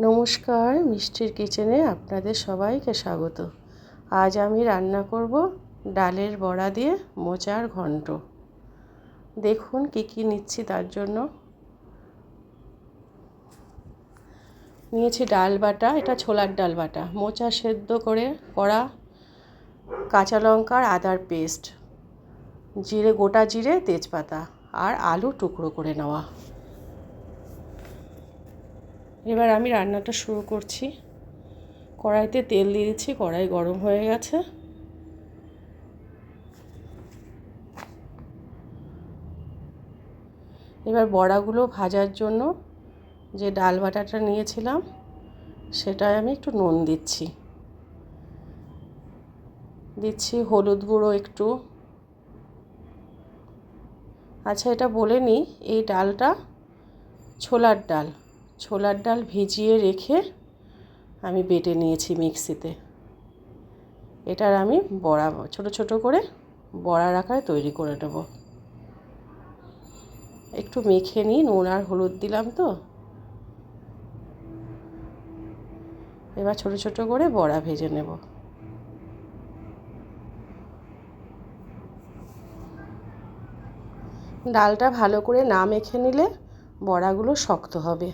নমস্কার, মিষ্টির কিচেনে আপনাদের সবাইকে স্বাগত। আজ আমি রান্না করব ডালের বড়া দিয়ে মোচার ঘন্ট। দেখুন কি কি নিচ্ছি তার জন্য। নিয়েছি ডাল বাটা, এটা ছোলার ডাল বাটা, মোচা সেদ্ধ করে করা, কাঁচা লঙ্কা আর আদার পেস্ট, জিরে, গোটা জিরে, তেজপাতা আর আলু টুকরো করে নেওয়া। এবার আমি রান্নাটা শুরু করছি। কড়াইতে তেল দিয়ে দিচ্ছি, কড়াই গরম হয়ে গেছে। এবার বড়াগুলো ভাজার জন্য যে ডাল বাটাটা নিয়েছিলাম সেটায় আমি একটু নুন দিচ্ছি হলুদ গুঁড়ো একটু। আচ্ছা, এটা বলে নিই, এই ডালটা ছোলার ডাল ভিজিয়ে রেখে আমি বেটে নিয়েছি মিক্সিতে। এটার আমি বড়া ছোট ছোট করে বড়ার আকারে তৈরি করে নেব। একটু মেখে নিই, নুন আর হলুদ দিলাম তো। এবার ছোট ছোট করে বড়া ভেজে নেব। ডালটা ভালো করে না মেখে নিলে বড়াগুলো শক্ত হবে,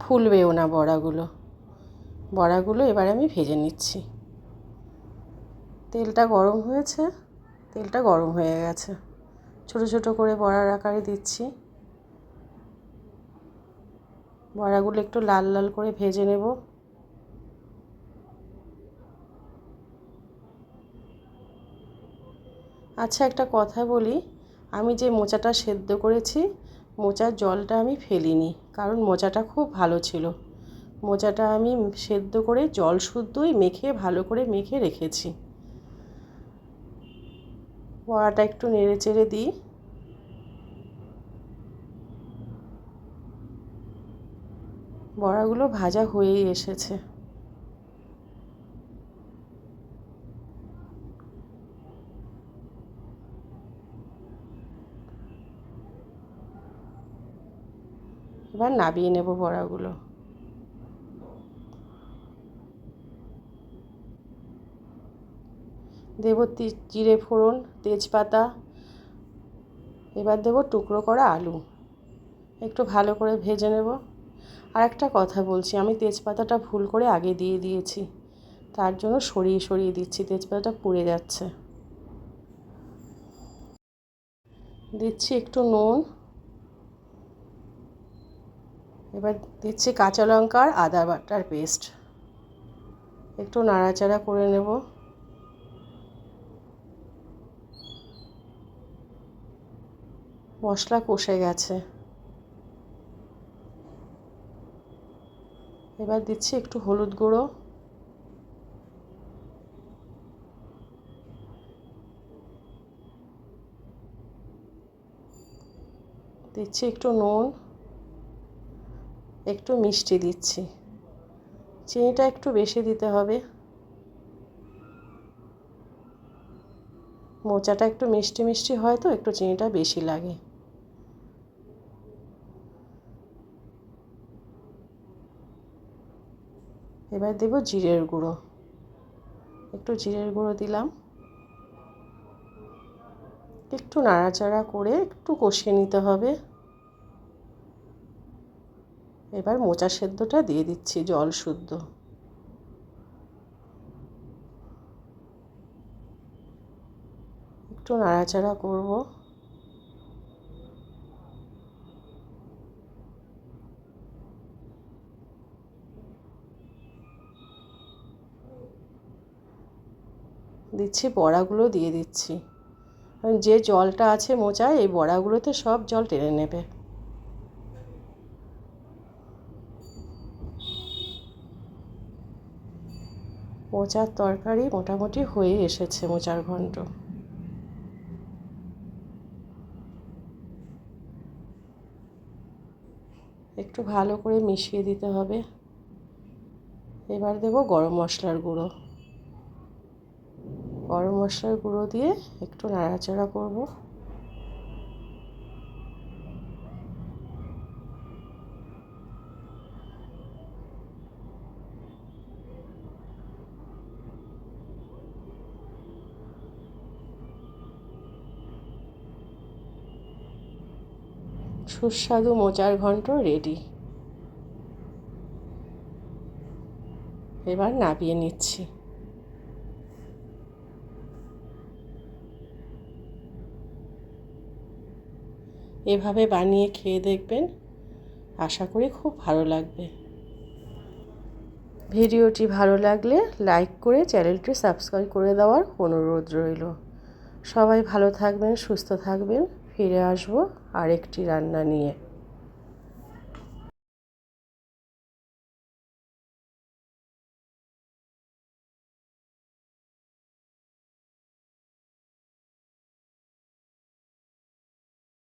ফুলবেও না বড়াগুলো এবার আমি ভেজে নিচ্ছি। তেলটা গরম হয়ে গেছে। ছোট ছোট করে বড়ার আকারে দিচ্ছি। বড়াগুলো একটু লাল লাল করে ভেজে নেব। আচ্ছা, একটা কথা বলি, আমি যে মোচাটা সেদ্ধ করেছি, মোচার জলটা আমি ফেলিনি, কারণ মোচাটা খুব ভালো ছিল। মোচাটা আমি সেদ্ধ করে জল শুদ্ধই ভালো করে মেখে রেখেছি। বড়াটা একটু নেড়ে চেড়ে দিই। বড়াগুলো ভাজা হয়েই এসেছে। এবার নাবিয়ে নেব বড়াগুলো। দেব জিরে ফোড়ন, তেজপাতা। এবার দেব টুকরো করা আলু। একটু ভালো করে ভেজে নেব। আর একটা কথা বলছি, আমি তেজপাতাটা ভুল করে আগে দিয়ে দিয়েছি, তার জন্য সরিয়ে দিচ্ছি, তেজপাতাটা পুড়ে যাচ্ছে। দিচ্ছি একটু নুন। এবার দিচ্ছি কাঁচা লঙ্কা আর আদা বাটার পেস্ট। একটু নাড়াচাড়া করে নেব। মশলা কষে গেছে। এবার দিচ্ছি একটু হলুদ গুঁড়ো, দিচ্ছি একটু নুন, একটু মিষ্টি দিচ্ছি। চিনিটা একটু বেশি দিতে হবে, মোচাটা একটু মিষ্টি মিষ্টি হয় তো একটু চিনিটা বেশি লাগে। এবার দেব জিরের গুঁড়ো, একটু জিরের গুঁড়ো দিলাম। একটু নাড়াচাড়া করে একটু কষিয়ে নিতে হবে। এবার মোচা সেদ্ধটা দিয়ে দিচ্ছি জল শুদ্ধ। একটু নাড়াচাড়া করব। দিচ্ছি বড়াগুলো দিয়ে দিচ্ছি। যে জলটা আছে মোচায়, এই বড়াগুলোতে সব জল টেনে নেবে। মোচার তরকারি মোটামুটি হয়ে এসেছে, মোচার ঘন্ট। একটু ভালো করে মিশিয়ে দিতে হবে। এবার দেব গরম মশলার গুঁড়ো। গরম মশলার গুঁড়ো দিয়ে একটু নাড়াচাড়া করব। সুস্বাদু মোচার ঘন্ট রেডি। এবার নামিয়ে নিচ্ছি। এভাবে বানিয়ে খেয়ে দেখবেন, আশা করি খুব ভালো লাগবে। ভিডিওটি ভালো লাগলে লাইক করে চ্যানেলটি সাবস্ক্রাইব করে দেওয়ার অনুরোধ রইল। সবাই ভালো থাকবেন, সুস্থ থাকবেন। ফিরে আসবো আরেকটি রান্না নিয়ে।